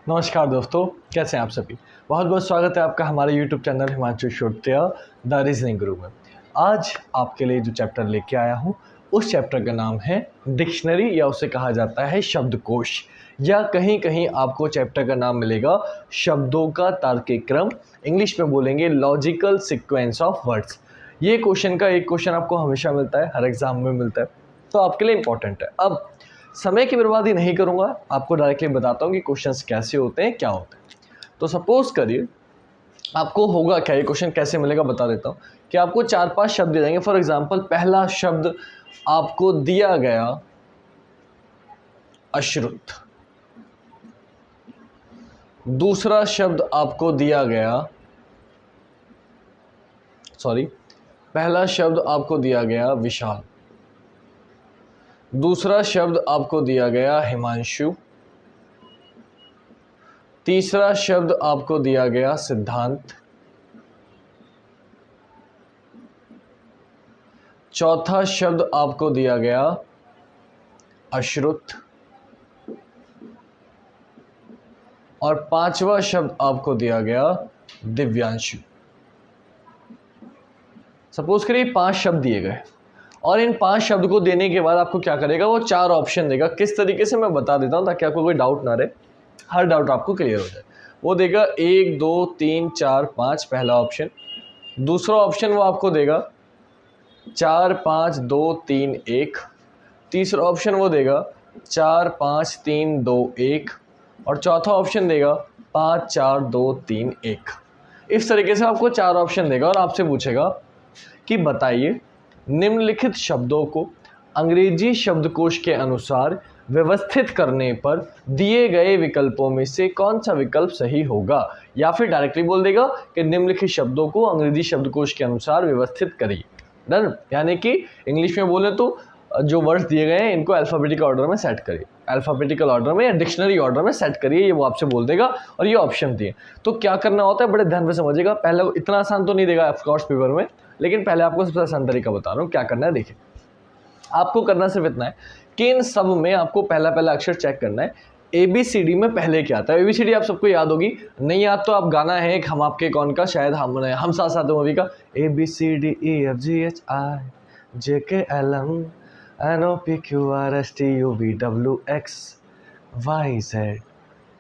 नमस्कार दोस्तों, कैसे हैं आप सभी। बहुत बहुत स्वागत है आपका हमारे YouTube channel Himanshu Shrotriya the reasoning गुरु में। आज आपके लिए जो चैप्टर लेके आया हूँ उस चैप्टर का नाम है डिक्शनरी, या उसे कहा जाता है शब्दकोश, या कहीं कहीं आपको चैप्टर का नाम मिलेगा शब्दों का तार्किक क्रम। इंग्लिश में बोलेंगे लॉजिकल सीक्वेंस ऑफ वर्ड्स। ये क्वेश्चन का एक क्वेश्चन आपको हमेशा मिलता है, हर एग्जाम में मिलता है, तो आपके लिए इंपॉर्टेंट है। अब समय की बर्बादी नहीं करूंगा, आपको डायरेक्टली बताता हूँ कि क्वेश्चंस कैसे होते हैं, क्या होते हैं। तो सपोज करिए आपको होगा क्या, ये क्वेश्चन कैसे मिलेगा बता देता हूँ कि आपको 4-5 शब्द दे देंगे। फॉर एग्जांपल पहला शब्द आपको दिया गया अश्रुत, दूसरा शब्द आपको दिया गया पहला शब्द आपको दिया गया विशाल, दूसरा शब्द आपको दिया गया हिमांशु, तीसरा शब्द आपको दिया गया सिद्धांत, चौथा शब्द आपको दिया गया अश्रुत, और पांचवा शब्द आपको दिया गया दिव्यांशु। सपोज करिए 5 शब्द दिए गए और इन 5 शब्द को देने के बाद आपको क्या करेगा, वो 4 ऑप्शन देगा। किस तरीके से मैं बता देता हूं ताकि आपको कोई डाउट ना रहे, हर डाउट आपको क्लियर हो जाए। वो देगा 1 2 3 4 5 पहला ऑप्शन। दूसरा ऑप्शन वो आपको देगा 4 5 2 3 1। तीसरा ऑप्शन वो देगा 4 5 3 2 1, और चौथा ऑप्शन देगा 5 4 2 3 1। इस तरीके से आपको 4 ऑप्शन देगा और आपसे पूछेगा कि बताइए निम्नलिखित शब्दों को अंग्रेजी शब्दकोश के अनुसार व्यवस्थित करने पर दिए गए विकल्पों में से कौन सा विकल्प सही होगा। या फिर डायरेक्टली बोल देगा कि निम्नलिखित शब्दों को अंग्रेजी शब्दकोश के अनुसार व्यवस्थित करिए। डन, यानी कि इंग्लिश में बोले तो जो वर्ड्स दिए गए हैं इनको अल्फ़ाबेटिकल ऑर्डर में सेट करिए, अल्फ़ाबेटिकल ऑर्डर में या डिक्शनरी ऑर्डर में सेट करिए, ये वो आपसे बोल देगा। और ये ऑप्शन दिए तो क्या करना होता है, बड़े ध्यान से समझिएगा। पहले इतना आसान तो नहीं देगा ऑफकोर्स पेपर में, लेकिन पहले आपको सबसे आसान तरीका बता रहा हूँ क्या करना है। देखिए, आपको करना सिर्फ इतना है कि इन सब में आपको पहला अक्षर चेक करना है। ABCD में पहले क्या आता है। ABCD आप सबको याद होगी, नहीं याद तो आप गाना है एक हम आपके कौन का, शायद हम साथ साथ मूवी का, ABCDEFGHIJKLMNOPQRSTUVWXYZ।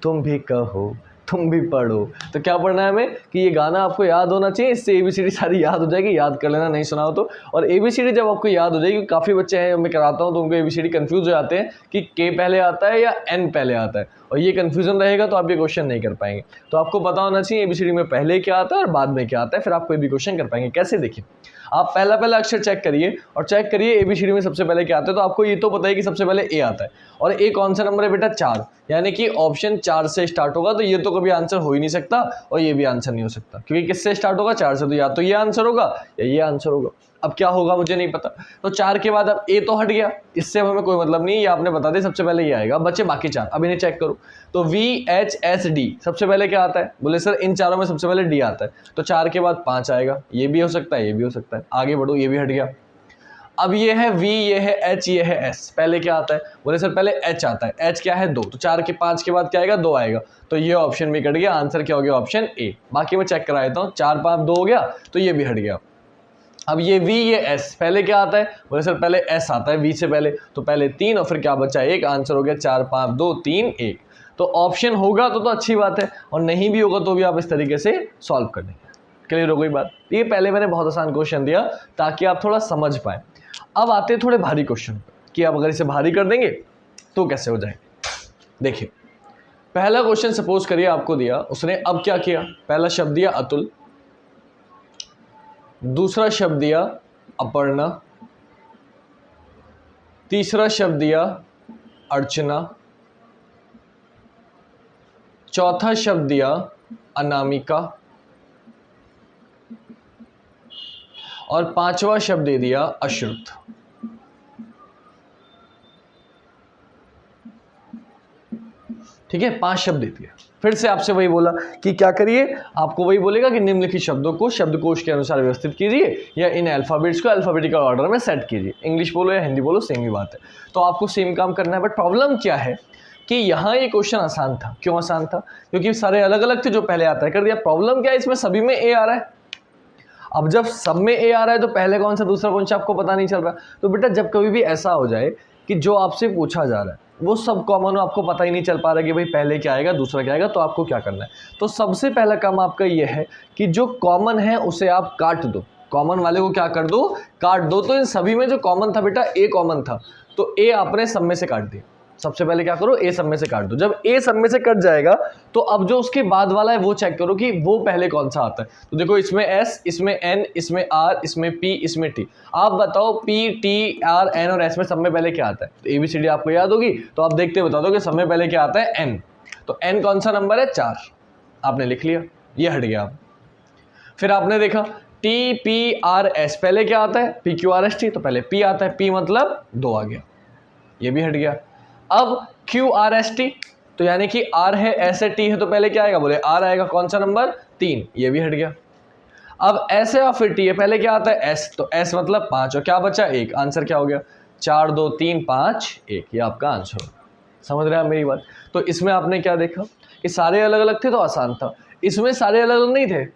तुम भी कहो तुम भी पढ़ो। तो क्या पढ़ना है हमें कि ये गाना आपको याद होना चाहिए, इससे ABCD सारी याद हो जाएगी, याद कर लेना नहीं सुना हो तो। और ABCD जब आपको याद हो जाएगी, काफ़ी बच्चे हैं मैं कराता हूँ तो उनको ABCD कंफ्यूज हो जाते हैं कि K पहले आता है या N पहले आता है, और ये कन्फ्यूजन रहेगा तो आप ये क्वेश्चन नहीं कर पाएंगे। तो आपको पता होना चाहिए ABCD में पहले क्या आता है और बाद में क्या आता है, फिर आप कोई भी क्वेश्चन कर पाएंगे। कैसे, देखिए आप पहला अक्षर चेक करिए और चेक करिए ABCD में सबसे पहले क्या आता है। तो आपको ये तो पता है कि सबसे पहले A आता है, और A कौन सा नंबर है बेटा, 4, यानी कि ऑप्शन 4 से स्टार्ट होगा। तो ये तो कभी आंसर हो ही नहीं सकता और ये भी आंसर नहीं हो सकता, क्योंकि किससे स्टार्ट होगा, 4 से। तो या तो ये आंसर होगा या ये आंसर होगा। अब क्या होगा मुझे नहीं पता। तो 4 के बाद अब A तो हट गया, इससे हमें कोई मतलब नहीं, ये आपने बता दिया सबसे पहले ये आएगा। बच्चे बाकी 4, अब इन्हें चेक करो। तो VHSD सबसे पहले क्या आता है, बोले सर इन चारों में सबसे पहले D आता है। तो 4 के बाद 5 आएगा, ये भी हो सकता है, ये भी हो सकता है। आगे बढ़ो, ये भी हट गया। अब ये है V, ये है H, ये है S। पहले क्या आता है, बोले सर पहले H आता है। H क्या है, 2। तो 4 के 5 के बाद क्या आएगा, 2 आएगा। तो ये ऑप्शन भी कट गया, आंसर क्या हो गया, ऑप्शन A। बाकी मैं चेक करा देता हूँ, 4 5 2 हो गया, तो ये भी हट गया। अब ये V, ये S, पहले क्या आता है, बोले सर पहले S आता है V से पहले। तो पहले 3 और फिर क्या बचा, 1। आंसर हो गया 4 5 2 3 1। तो ऑप्शन होगा तो अच्छी बात है, और नहीं भी होगा तो भी आप इस तरीके से सॉल्व कर लेंगे। क्लियर हो गई बात। ये पहले मैंने बहुत आसान क्वेश्चन दिया ताकि आप थोड़ा समझ पाए। अब आते हैं थोड़े भारी क्वेश्चन कि आप अगर इसे भारी कर देंगे तो कैसे हो जाएंगे। देखिए, पहला क्वेश्चन सपोज करिए आपको दिया, उसने अब क्या किया, पहला शब्द दिया अतुल, दूसरा शब्द दिया अपर्णा, तीसरा शब्द दिया अर्चना, चौथा शब्द दिया अनामिका, और पांचवा शब्द दे दिया अश्रुत। ठीक है, 5 शब्द दे दिया। फिर से आपसे वही बोला कि क्या करिए, आपको वही बोलेगा कि निम्नलिखित शब्दों को शब्दकोश के अनुसार व्यवस्थित कीजिए या इन अल्फाबेट्स को अल्फाबेटिकल ऑर्डर में सेट कीजिए। इंग्लिश बोलो या हिंदी बोलो, सेम ही बात है। तो आपको सेम काम करना है। बट प्रॉब्लम क्या है कि यहाँ ये क्वेश्चन आसान था। क्यों आसान था? क्योंकि सारे अलग अलग थे जो पहले आता है कर दिया। प्रॉब्लम क्या है, इसमें सभी में ए आ रहा है। अब जब सब में ए आ रहा है तो पहले कौन सा दूसरा कौन सा आपको पता नहीं चल रहा। तो बेटा जब कभी भी ऐसा हो जाए कि जो आपसे पूछा जा रहा है वो सब कॉमन हो, आपको पता ही नहीं चल पा रहा कि भाई पहले क्या आएगा दूसरा क्या आएगा, तो आपको क्या करना है, तो सबसे पहला काम आपका ये है कि जो कॉमन है उसे आप काट दो। कॉमन वाले को क्या कर दो, काट दो। तो इन सभी में जो कॉमन था बेटा ए कॉमन था, तो ए आपने सब में से काट दिया। सबसे पहले क्या करो, ए सब में से काट दो। जब ए सब में से कट जाएगा तो अब जो उसके बाद वाला है वो चेक करो कि वो पहले कौन सा आता है। तो देखो इसमें एस, इसमें एन, इसमें आर, इसमें पी, इसमें टी। आप बताओ पी, टी, आर, एन और एस में सब में पहले क्या आता है। तो एबीसीडी आपको याद होगी, तो आप देखते बता दो कि सब में पहले क्या आता है, एन। तो एन कौन सा नंबर है, 4। आपने लिख लिया, ये हट गया। फिर आपने देखा टी, पी, आर, एस, पहले क्या आता है, P, Q, R, S, T. तो पहले पी आता है, पी मतलब 2 आ गया, ये भी हट गया। अब क्यू, आर, एस, टी, तो यानी कि आर है, एस है, टी है, तो पहले क्या आएगा, बोले आर आएगा। कौन सा नंबर, 3, ये भी हट गया। अब एस है और फिर टी है, पहले क्या आता है, एस, तो एस मतलब 5 और क्या बचा 1। आंसर क्या हो गया, 4, 2, 3, 5, 1, ये आपका आंसर हो। समझ रहे हैं आप मेरी बात। तो इसमें आपने क्या देखा कि सारे अलग अलग थे तो आसान था। इसमें सारे अलग अलग नहीं थे,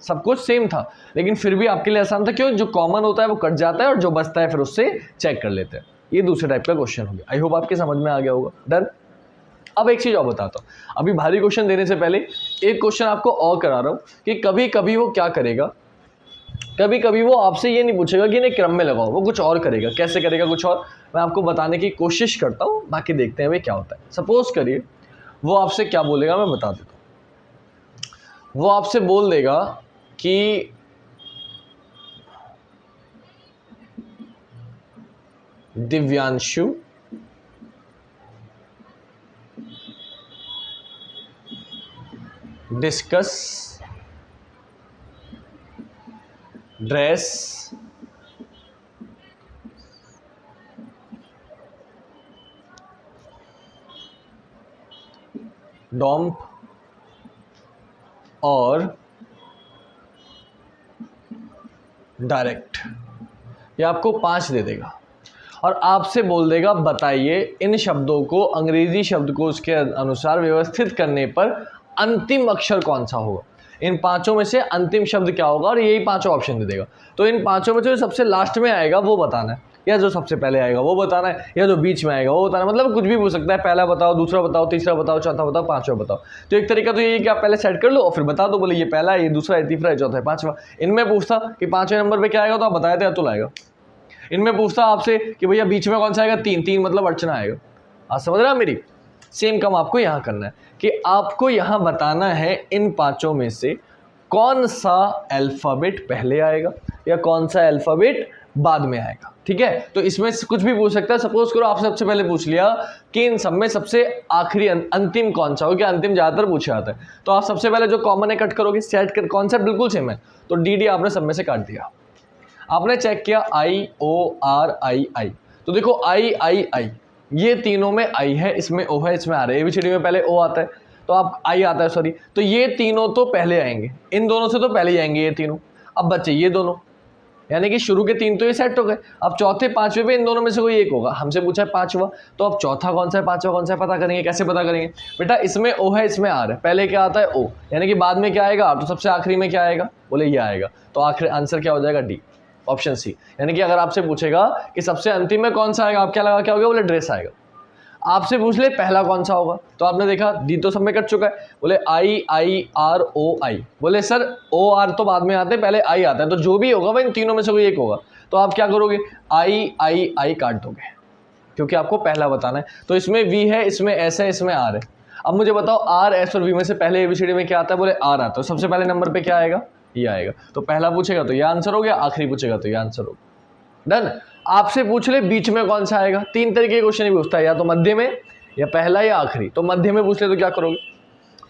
सब कुछ सेम था, लेकिन फिर भी आपके लिए आसान था। क्यों, जो कॉमन होता है वो कट जाता है और जो बचता है फिर उससे चेक कर लेते हैं। ये दूसरे टाइप का क्वेश्चन हो गया। आई होप आपके समझ में आ गया होगा। डन। अब एक चीज़ और बताता हूँ, अभी भारी क्वेश्चन देने से पहले एक क्वेश्चन आपको और करा रहा हूँ कि कभी कभी वो क्या करेगा, कभी कभी वो आपसे ये नहीं पूछेगा कि इन्हें क्रम में लगाओ, वो कुछ और करेगा। कैसे करेगा कुछ और, मैं आपको बताने की कोशिश करता हूँ, बाकी देखते हैं वे क्या होता है। सपोज करिए वो आपसे क्या बोलेगा, मैं बता देता हूँ। वो आपसे बोल देगा कि दिव्यांशु डिस्कस ड्रेस डॉम्प और डायरेक्ट। ये आपको 5 दे देगा और आपसे बोल देगा बताइए इन शब्दों को, अंग्रेजी शब्द को उसके अनुसार व्यवस्थित करने पर अंतिम अक्षर कौन सा होगा। इन 5 में से अंतिम शब्द क्या होगा, और यही 5 ऑप्शन दे देगा। तो इन 5 में से जो सबसे लास्ट में आएगा वो बताना है, या जो सबसे पहले आएगा वो बताना है, या जो बीच में आएगा वो बताना है। मतलब कुछ भी पूछ सकता है, पहला बताओ, दूसरा बताओ, तीसरा बताओ, चौथा बताओ, 5वां बताओ। तो एक तरीका तो यही कि आप पहले सेट कर लो और फिर बता दो, बोले ये पहला है, ये दूसरा है, तीसरा है, चौथा है, 5वां। इनमें पूछता कि 5वें नंबर पर क्या आएगा, तो आप बताए थे अतुल आएगा। इनमें पूछता आपसे कि भैया बीच में कौन सा आएगा, 3 मतलब अर्चना आएगा। आप समझ रहे हैं मेरी। सेम काम आपको यहाँ करना है कि आपको यहाँ बताना है इन 5 में से कौन सा अल्फाबेट पहले आएगा या कौन सा अल्फाबेट बाद में आएगा। ठीक है, तो इसमें से कुछ भी पूछ सकता है। सपोज करो आपसे सबसे पहले पूछ लिया कि इन सब में सबसे आखिरी अंतिम कौन सा हो, क्या अंतिम ज़्यादातर पूछा जाता है। तो आप सबसे पहले जो कॉमन है कट करोगे, सेट कर, कॉन्सेप्ट बिल्कुल सेम है। तो डी आपने सब में से काट दिया। आपने चेक किया आई, ओ, आर, आई, आई। तो देखो आई, आई, आई, ये तीनों में आई है, इसमें ओ है, इसमें आर है। एबीसीडी में पहले ओ आता है तो आप आई आता है, सॉरी। तो ये तीनों तो पहले आएंगे, इन दोनों से तो पहले ही आएंगे ये तीनों। अब बच्चे ये दोनों, यानी कि शुरू के 3 तो ये सेट हो गए। अब चौथे 5वें पे इन दोनों में से कोई एक होगा। हमसे पूछा है 5वां, तो अब चौथा कौन सा है, 5वां कौन सा है, पता करेंगे। कैसे पता करेंगे बेटा, इसमें ओ है, इसमें आर है, पहले क्या आता है ओ, यानी कि बाद में क्या आएगा, तो सबसे आखिरी में क्या आएगा, बोले ये आएगा। तो आखिर आंसर क्या हो जाएगा, डी, ऑप्शन सी। यानी कि अगर आपसे पूछेगा कि सबसे अंतिम में कौन सा आएगा, आप क्या लगा क्या होगा, बोले ड्रेस आएगा। आपसे पूछ ले पहला कौन सा होगा, तो आपने देखा डी तो सब में कट चुका है, बोले आई, आई, आर, ओ, आई। बोले सर ओ आर तो बाद में आते हैं, पहले आई आता है। तो जो भी होगा वह इन तीनों में से कोई एक होगा। तो आप क्या करोगे, आई, आई, आई काट दोगे, क्योंकि आपको पहला बताना है। तो इसमें वी है, इसमें एस है, इसमें आर है। अब मुझे बताओ आर, एस और वी में से पहले एबीसीडी में क्या आता है, बोले आर आता है। सबसे पहले नंबर पे क्या आएगा, ये आएगा। तो पहला पूछेगा तो ये आंसर हो गया, आखिरी पूछेगा तो ये आंसर हो गया। डन। आपसे पूछ ले बीच में कौन सा आएगा, 3 तरीके के क्वेश्चन ही पूछता है, या तो मध्य में, या पहला, या आखिरी। तो मध्य में पूछ ले तो क्या करोगे,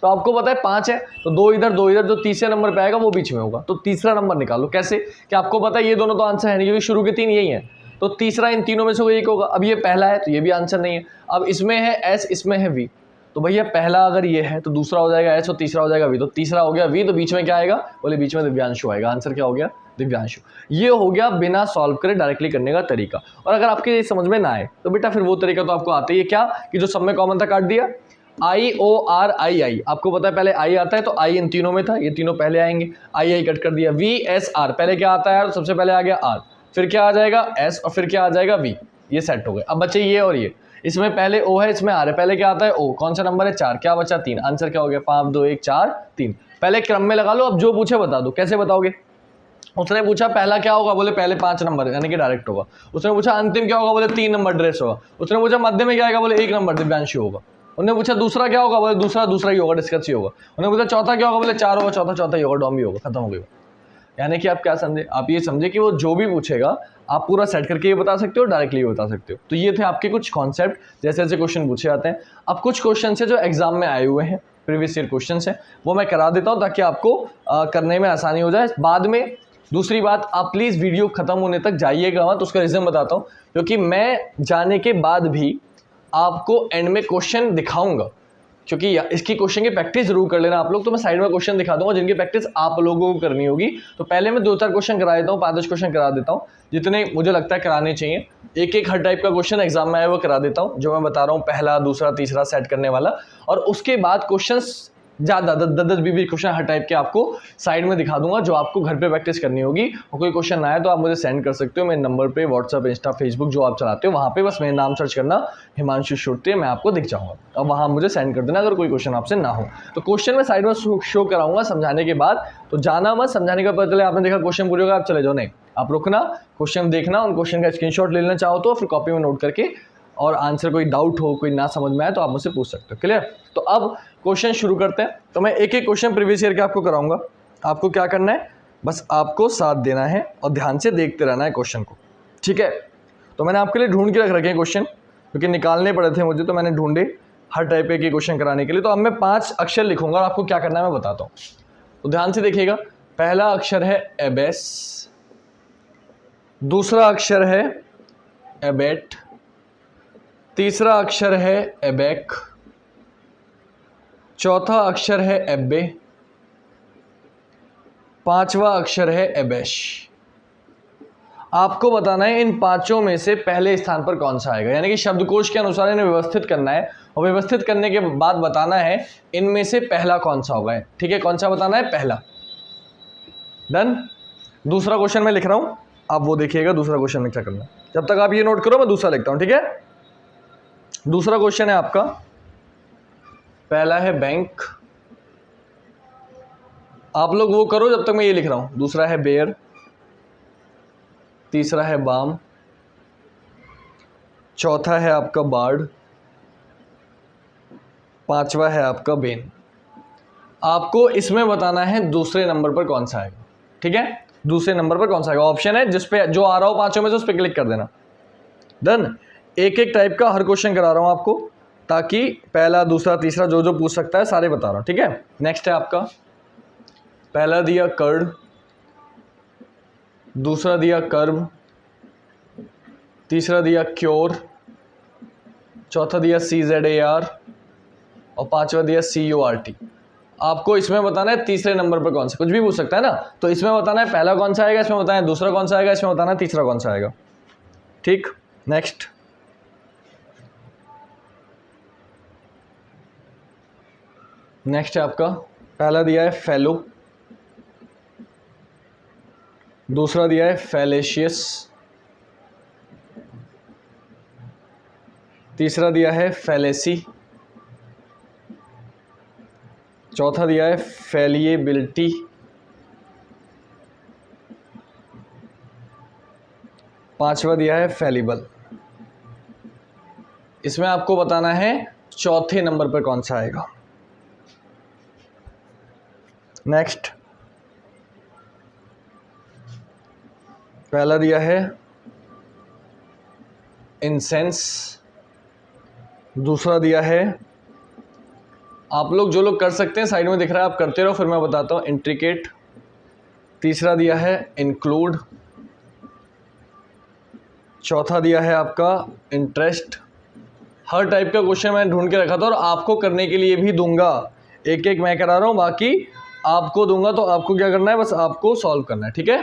तो आपको पता है 5 है, तो 2 इधर 2 इधर, जो तीसरे नंबर पे आएगा वो बीच में होगा। तो तीसरा नंबर निकालो। कैसे, कि आपको पता है ये दोनों तो आंसर है नहीं, क्योंकि शुरू के 3 यही है। तो तीसरा इन तीनों में से कोई एक होगा। अब ये पहला है तो ये भी आंसर नहीं है। अब इसमें है एस, इसमें है वी, तो भैया पहला अगर ये है तो दूसरा हो जाएगा एस और तीसरा हो जाएगा वी, तो तीसरा हो गया वी, तो बीच में क्या आएगा, बोले बीच में दिव्यांशु आएगा। आंसर क्या हो गया, दिव्यांशु। ये हो गया बिना सॉल्व करे डायरेक्टली करने का तरीका। और अगर आपके ये समझ में ना आए तो बेटा फिर वो तरीका तो आपको आता ही है, क्या कि जो सब में कॉमन था काट दिया, आई ओ आर आई आई, आपको पता है पहले आई आता है तो आई इन तीनों में था, ये तीनों पहले आएंगे, आई आई कट कर दिया, वी एस आर, पहले क्या आता है यार, सबसे पहले आ गया आर, फिर क्या आ जाएगा एस और फिर क्या आ जाएगा वी, ये सेट हो गए। अब बच्चे ये और ये, इसमें पहले ओ है इसमें आर है, पहले क्या आता है ओ, कौन सा नंबर है 4, क्या बचा 3, आंसर क्या हो गया 5 2 1 4 3। पहले क्रम में लगा लो, अब जो पूछे बता दो, कैसे बताओगे। उसने पूछा पहला क्या होगा, बोले पहले 5 नंबर यानी कि डायरेक्ट होगा। उसने पूछा अंतिम क्या होगा, बोले 3 नंबर ड्रेस होगा। उसने पूछा मध्य में क्या आएगा, बोले 1 नंबर दिव्यांशु होगा। उन्होंने पूछा दूसरा क्या होगा, बोले दूसरा ही होगा, डिस्कस ही होगा। उन्होंने पूछा चौथा क्या होगा, बोले 4 होगा, चौथा ही होगा, डॉम भी होगा, खत्म हो गई। यानी कि आप क्या समझे, आप ये समझे कि वो जो भी पूछेगा आप पूरा सेट करके ये बता सकते हो, डायरेक्टली ये बता सकते हो। तो ये थे आपके कुछ कॉन्सेप्ट, जैसे जैसे क्वेश्चन पूछे जाते हैं। अब कुछ क्वेश्चन है जो एग्जाम में आए हुए हैं, प्रीवियस ईयर क्वेश्चन है, वो मैं करा देता हूँ ताकि आपको करने में आसानी हो जाए बाद में। दूसरी बात, आप प्लीज़ वीडियो खत्म होने तक जाइएगा मत, उसका रीज़न बताता हूँ, क्योंकि मैं जाने के बाद भी आपको एंड में क्वेश्चन दिखाऊंगा, क्योंकि इसकी क्वेश्चन की प्रैक्टिस जरूर कर लेना आप लोग। तो मैं साइड में क्वेश्चन दिखा दूंगा जिनकी प्रैक्टिस आप लोगों को करनी होगी। तो पहले मैं 2-4 क्वेश्चन करा देता हूँ, 5-10 क्वेश्चन करा देता हूँ, जितने मुझे लगता है कराने चाहिए। एक हर टाइप का क्वेश्चन एग्जाम में आया वो करा देता हूँ, जो मैं बता रहा हूँ, पहला दूसरा तीसरा सेट करने वाला। और उसके बाद क्वेश्चन ज़्यादा 10-20 क्वेश्चन हर टाइप के आपको साइड में दिखा दूंगा, जो आपको घर पे प्रैक्टिस करनी होगी। और कोई क्वेश्चन ना आए तो आप मुझे सेंड कर सकते हो मेरे नंबर पे, व्हाट्सअप इंस्टा फेसबुक जो आप चलाते हो वहाँ पे, बस मेरा नाम सर्च करना हिमांशु श्रुत्य, मैं आपको दिख जाऊँगा। अब वहाँ मुझे सेंड कर देना अगर कोई क्वेश्चन आपसे ना हो। तो क्वेश्चन में साइड में शो कराऊंगा समझाने के बाद, तो जाना मत, समझाने का पता चले आपने देखा क्वेश्चन पूरे होगा आप चले जाओ, नहीं, आप रुकना, क्वेश्चन देखना, उन क्वेश्चन का स्क्रीनशॉट ले लेना चाहो तो, फिर कॉपी में नोट करके, और आंसर कोई डाउट हो, कोई ना समझ में आए तो आप मुझसे पूछ सकते हो। क्लियर। तो अब क्वेश्चन शुरू करते हैं। तो मैं एक क्वेश्चन प्रीवियस ईयर के आपको कराऊंगा। आपको क्या करना है, बस आपको साथ देना है और ध्यान से देखते रहना है क्वेश्चन को, ठीक है। तो मैंने आपके लिए ढूंढ के रख रखे हैं क्वेश्चन, क्योंकि निकालने पड़े थे मुझे, तो मैंने ढूंढे हर टाइप के क्वेश्चन कराने के लिए। तो अब मैं 5 अक्षर लिखूंगा और आपको क्या करना है मैं बताता हूँ। तो ध्यान से देखिएगा, पहला अक्षर है एबेस, दूसरा अक्षर है एबेट, तीसरा अक्षर है एबेक, चौथा अक्षर है एब्बे, पांचवा अक्षर है एबेश। आपको बताना है इन पांचों में से पहले स्थान पर कौन सा आएगा, यानी कि शब्दकोश के अनुसार इन्हें व्यवस्थित करना है, और व्यवस्थित करने के बाद बताना है इनमें से पहला कौन सा होगा। ठीक है, कौन सा बताना है, पहला। डन। दूसरा क्वेश्चन मैं लिख रहा हूं, आप वो देखिएगा दूसरा क्वेश्चन में क्या करना है। जब तक आप ये नोट करो मैं दूसरा लिखता हूं, ठीक है। दूसरा क्वेश्चन है आपका, पहला है बैंक, आप लोग वो करो जब तक मैं ये लिख रहा हूं। दूसरा है बेयर, तीसरा है बाम, चौथा है आपका बार्ड, पांचवा है आपका बेन। आपको इसमें बताना है दूसरे नंबर पर कौन सा आएगा, ठीक है। दूसरे नंबर पर कौन सा आएगा, ऑप्शन है जिस पे जो आ रहा हो पांचों में से उस पर क्लिक कर देना। डन। एक एक टाइप का हर क्वेश्चन करा रहा हूं आपको, ताकि पहला दूसरा तीसरा जो जो पूछ सकता है सारे बता रहा हूं, ठीक है। नेक्स्ट है आपका, पहला दिया कर्ड, दूसरा दिया कर्व, तीसरा दिया क्योर, चौथा दिया CZAR और पांचवा दिया CURT। आपको इसमें बताना है तीसरे नंबर पर कौन सा, कुछ भी पूछ सकता है ना, तो इसमें बताना है पहला कौन सा आएगा, इसमें बताना है दूसरा कौन सा आएगा, इसमें बताना है तीसरा कौन सा आएगा, ठीक। नेक्स्ट, नेक्स्ट है आपका, पहला दिया है फेलो, दूसरा दिया है फैलेशियस, तीसरा दिया है फैलेसी, चौथा दिया है फैलिएबिलिटी, पांचवा दिया है फैलिबल। इसमें आपको बताना है चौथे नंबर पर कौन सा आएगा। नेक्स्ट, पहला दिया है इंसेंस, दूसरा दिया है, आप लोग जो लोग कर सकते हैं साइड में दिख रहा है आप करते रहो, फिर मैं बताता हूँ, इंट्रिकेट, तीसरा दिया है इंक्लूड, चौथा दिया है आपका इंटरेस्ट, हर टाइप का क्वेश्चन मैंने ढूंढ के रखा था और आपको करने के लिए भी दूंगा, एक एक मैं करा रहा हूँ, बाकी आपको दूंगा, तो आपको क्या करना है, बस आपको सॉल्व करना है, ठीक है।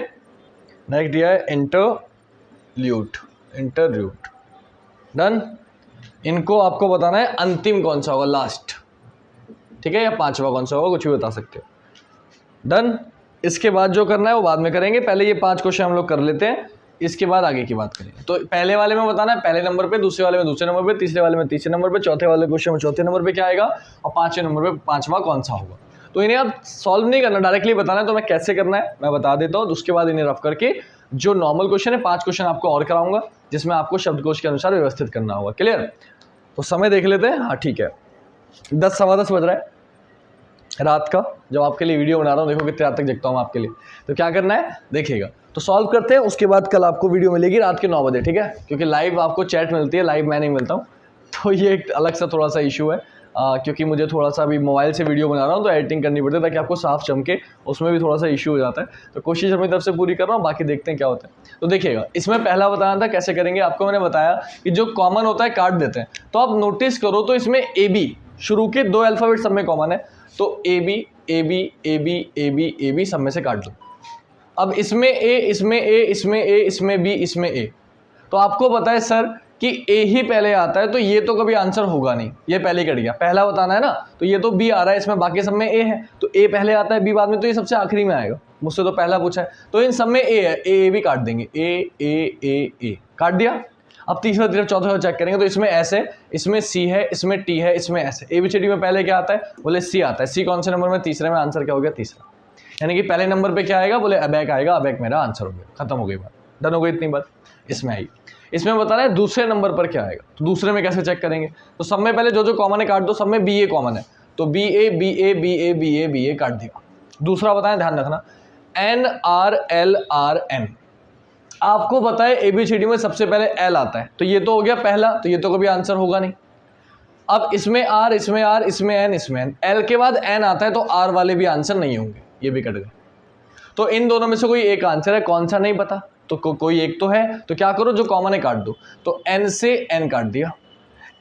नेक्स्ट दिया है इंटरल्यूड, डन। इनको आपको बताना है अंतिम कौन सा होगा, लास्ट, ठीक है, या पांचवा कौन सा होगा, कुछ भी बता सकते हो, डन। इसके बाद जो करना है वो बाद में करेंगे, पहले ये 5 क्वेश्चन हम लोग कर लेते हैं, इसके बाद आगे की बात करेंगे। तो पहले वाले में बताना है पहले नंबर पे, दूसरे वाले में दूसरे नंबर पे, तीसरे वाले में तीसरे नंबर पे, चौथे वाले क्वेश्चन में चौथे नंबर पे क्या आएगा, और पांचवें नंबर पे पांचवा कौन सा होगा। तो इन्हें आप सॉल्व नहीं करना, डायरेक्टली बताना है। तो मैं कैसे करना है मैं बता देता हूँ, उसके बाद इन्हें रफ करके जो नॉर्मल क्वेश्चन है 5 क्वेश्चन आपको और कराऊंगा, जिसमें आपको शब्दकोश के अनुसार व्यवस्थित करना होगा, क्लियर। तो समय देख लेते हैं, हाँ ठीक है, 10 सवा 10 बज रहा है रात का, जब आपके लिए वीडियो बना रहा हूँ, देखो कितने रात तक जगता हूँ आपके लिए। तो क्या करना है देखिएगा, तो सॉल्व करते हैं, उसके बाद कल आपको वीडियो मिलेगी रात के 9 बजे, ठीक है, क्योंकि लाइव आपको चैट मिलती है, लाइव मैं नहीं मिलता हूँ, तो ये एक अलग सा थोड़ा सा इशू है, क्योंकि मुझे थोड़ा सा अभी मोबाइल से वीडियो बना रहा हूँ तो एडिटिंग करनी पड़ती है ताकि आपको साफ चमके, उसमें भी थोड़ा सा इशू हो जाता है। तो कोशिश अपनी तरफ से पूरी कर रहा हूँ, बाकी देखते हैं क्या होता है। तो देखिएगा, इसमें पहला बताना था कैसे करेंगे, आपको मैंने बताया कि जो कॉमन होता है काट देते हैं। तो आप नोटिस करो तो इसमें ए बी शुरू के 2 अल्फ़ाबेट सब में कॉमन है, तो A B A B A B A B A B सब में से काट दो। अब इसमें ए, इसमें ए, इसमें ए, इसमें बी, इसमें ए, तो आपको पता है सर कि ए ही पहले आता है, तो ये तो कभी आंसर होगा नहीं, ये पहले कट गया, पहला बताना है ना, तो ये तो बी आ रहा है इसमें, बाकी सब में ए है, तो ए पहले आता है, बी बाद में, तो ये सबसे आखिरी में आएगा, मुझसे तो पहला पूछा है, तो इन सब में ए है, ए भी काट देंगे, ए काट दिया। अब तीसरा तरफ चौथा चेक करेंगे, तो इसमें एस है, इसमें सी है, इसमें टी है, इसमें एस है। एबीसीडी में पहले क्या आता है, बोले सी आता है, सी कौन से नंबर में, तीसरे में, आंसर क्या हो गया, तीसरा, यानी कि पहले नंबर पे क्या आएगा, बोले अबैक आएगा, अबैक मेरा आंसर हो गया, खत्म हो गई बात, डन हो गई इतनी बात। इसमें आई, इसमें बताना है दूसरे नंबर पर क्या आएगा, तो दूसरे में कैसे चेक करेंगे, तो सब में पहले जो जो कॉमन है काट दो, सब में बी ए कॉमन है, तो B A B A B A B A B A काट दिया। दूसरा बताएं, ध्यान रखना, N R L R N, आपको पता है एबीसीडी में सबसे पहले एल आता है, तो ये तो हो गया पहला, तो ये तो कभी आंसर होगा नहीं। अब इसमें आर, इसमें आर, इसमें एन, इसमें एन, एल के बाद एन आता है, तो आर वाले भी आंसर नहीं होंगे, ये भी कट गए। तो इन दोनों में से कोई एक आंसर है, कौन सा नहीं पता, तो कोई एक तो है, तो क्या करो जो कॉमन है काट दो, तो एन से एन काट दिया।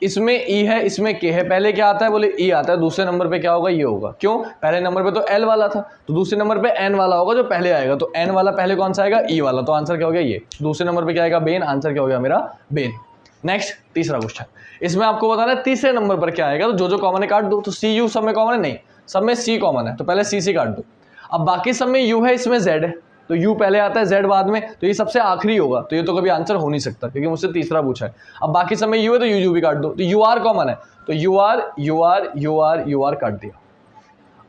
इसमें ई है, इसमें के है, पहले क्या आता है, बोले ई आता है, दूसरे नंबर पे क्या होगा, ये होगा, क्यों, पहले नंबर पे तो एल वाला था, तो दूसरे नंबर पे एन वाला होगा जो पहले आएगा, तो एन वाला पहले कौन सा आएगा, ई वाला, तो आंसर क्या हो गया ये। दूसरे नंबर पे क्या आएगा, बेन, आंसर क्या हो गया मेरा, बेन। नेक्स्ट तीसरा क्वेश्चन, इसमें आपको बताना है तीसरे नंबर पर क्या आएगा, तो जो कॉमन है काट दो, तो सी यू सब में कॉमन है, नहीं सब में सी कॉमन है, तो पहले सी काट दो। अब बाकी सब में यू है, इसमें जेड है, तो यू पहले आता है, जेड बाद में, तो ये सबसे आखिरी होगा, तो ये तो कभी आंसर हो नहीं सकता, क्योंकि मुझसे तीसरा पूछा है। अब बाकी सब में यू है, तो यू भी काट दो, तो यू आर कॉमन है, तो यू आर काट दिया।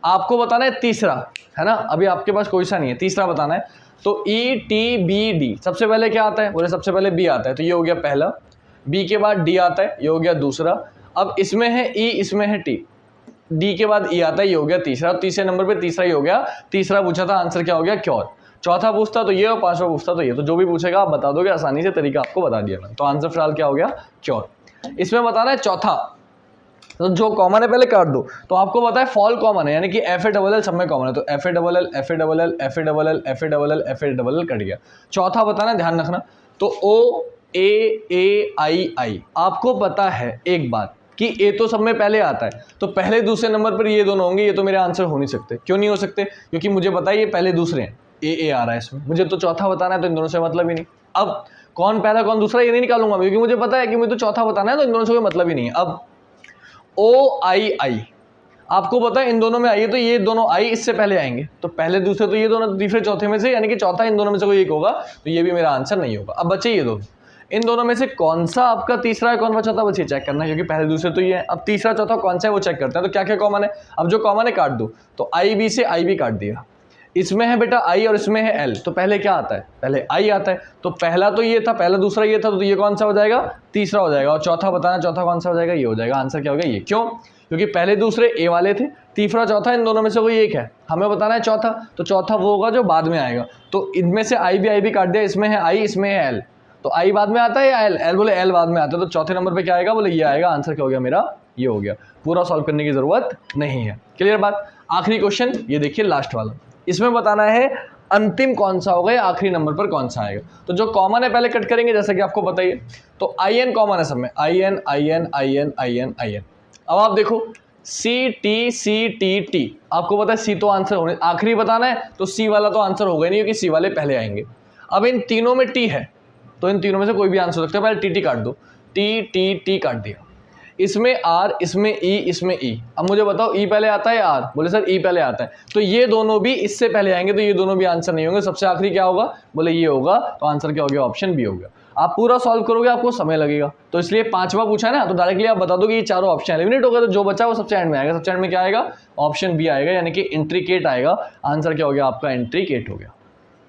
आपको बताना है तीसरा, है ना, अभी आपके पास कोई सा नहीं है, तीसरा बताना है, तो ई टी बी डी, सबसे पहले क्या आता है, बोले सबसे पहले बी आता है, तो ये हो गया पहला, बी के बाद डी आता है, ये हो गया दूसरा। अब इसमें है ई, इसमें है टी, डी के बाद ई आता है, ये हो गया तीसरा, तीसरे नंबर पे तीसरा ही हो गया, तीसरा पूछा था, आंसर क्या हो गया, क्योर। चौथा पूछता तो ये, और पांचवा पूछता तो ये, तो जो भी पूछेगा आप बता दोगे आसानी से, तरीका आपको बता दिया मैंने, तो आंसर फिलहाल क्या हो गया, क्योर। इसमें बताना है चौथा, तो जो कॉमन है पहले काट दो, तो आपको पता है फॉल कॉमन है, यानी कि एफ ए डबल एल सब में कॉमन है, तो F A double L F A double L F A double L F A double L F A double L cut गया। चौथा बताना, ध्यान रखना, तो ओ ए आई आई, आपको पता है एक बात कि ए तो सब में पहले आता है, तो पहले दूसरे नंबर पर ये दोनों होंगे, ये तो मेरे आंसर हो नहीं सकते। क्यों नहीं हो सकते, क्योंकि मुझे पता है ये पहले दूसरे हैं, ए आ रहा है इसमें, मुझे तो चौथा बताना है, तो इन दोनों से मतलब ही नहीं। अब कौन पहला कौन दूसरा ये नहीं निकालूंगा, क्योंकि मुझे पता है कि मुझे तो चौथा बताना है, तो इन दोनों से कोई मतलब ही नहीं है। अब ओ आई आई, आपको पता है इन दोनों में आई है, तो ये दोनों आई इससे पहले आएंगे, तो पहले दूसरे तो ये दोनों तीसरे चौथे में से, यानी कि चौथा इन दोनों में से कोई एक होगा, तो ये भी मेरा आंसर नहीं होगा। अब बचे ये दोनों, इन दोनों में से कौन सा आपका तीसरा है, कौन सा चौथा, बचे चेक करना है, क्योंकि पहले दूसरे तो ये है। अब तीसरा चौथा कौन सा है वो चेक करते हैं, तो क्या क्या कॉमन है, अब जो कॉमन है काट दो, तो आई बी से आई भी काट दिया। इसमें है बेटा आई और इसमें है एल, तो पहले क्या आता है, पहले आई आता है, तो पहला तो ये था, पहला दूसरा ये था, तो ये कौन सा हो जाएगा, तीसरा हो जाएगा। और चौथा बताना, चौथा कौन सा हो जाएगा, ये हो जाएगा। आंसर क्या हो गया, ये। क्यों, क्योंकि पहले दूसरे ए वाले थे, तीसरा चौथा इन दोनों में से कोई एक है, हमें बताना है चौथा, तो चौथा वो होगा जो बाद में आएगा। तो इनमें से आई भी काट दिया, इसमें है आई, इसमें है एल, तो आई बाद में आता है या एल, एल बोले एल बाद में आता है, तो चौथे नंबर पे क्या आएगा, बोले ये आएगा। आंसर क्या हो गया मेरा, ये हो गया। पूरा सॉल्व करने की जरूरत नहीं है, क्लियर बात। आखिरी क्वेश्चन ये देखिए, लास्ट वाला, इसमें बताना है अंतिम कौन सा होगा या आखिरी नंबर पर कौन सा आएगा। तो जो कॉमन है पहले कट करेंगे, जैसा कि आपको बताइए। तो IN कॉमन है सब में, IN IN IN IN IN। अब आप देखो CT आपको पता है सी तो आंसर होने, आखिरी बताना है तो सी वाला तो आंसर होगा ही नहीं, क्योंकि सी वाले पहले आएंगे। अब इन तीनों में टी है तो इन तीनों में से कोई भी आंसर हो सकता है। पहले टी काट दो, टी काट दिया। इसमें आर, इसमें ई, इसमें ई। अब मुझे बताओ ई पहले आता है या आर? बोले सर ई पहले आता है। तो ये दोनों भी इससे पहले आएंगे, तो ये दोनों भी आंसर नहीं होंगे। सबसे आखिरी क्या होगा? बोले ये होगा। तो आंसर क्या हो गया? ऑप्शन बी हो गया। आप पूरा सॉल्व करोगे आपको समय लगेगा, तो इसलिए 5वां पूछा है ना, तो डायरेक्टली आप बता दो कि ये चारों ऑप्शन एलिमिनेट हो गए, तो जो बचा वो सबसे एंड में आएगा। सबसे एंड में क्या आएगा? ऑप्शन बी आएगा, यानी कि इंट्रिकेट आएगा। आंसर क्या हो गया आपका? इंट्रिकेट हो गया।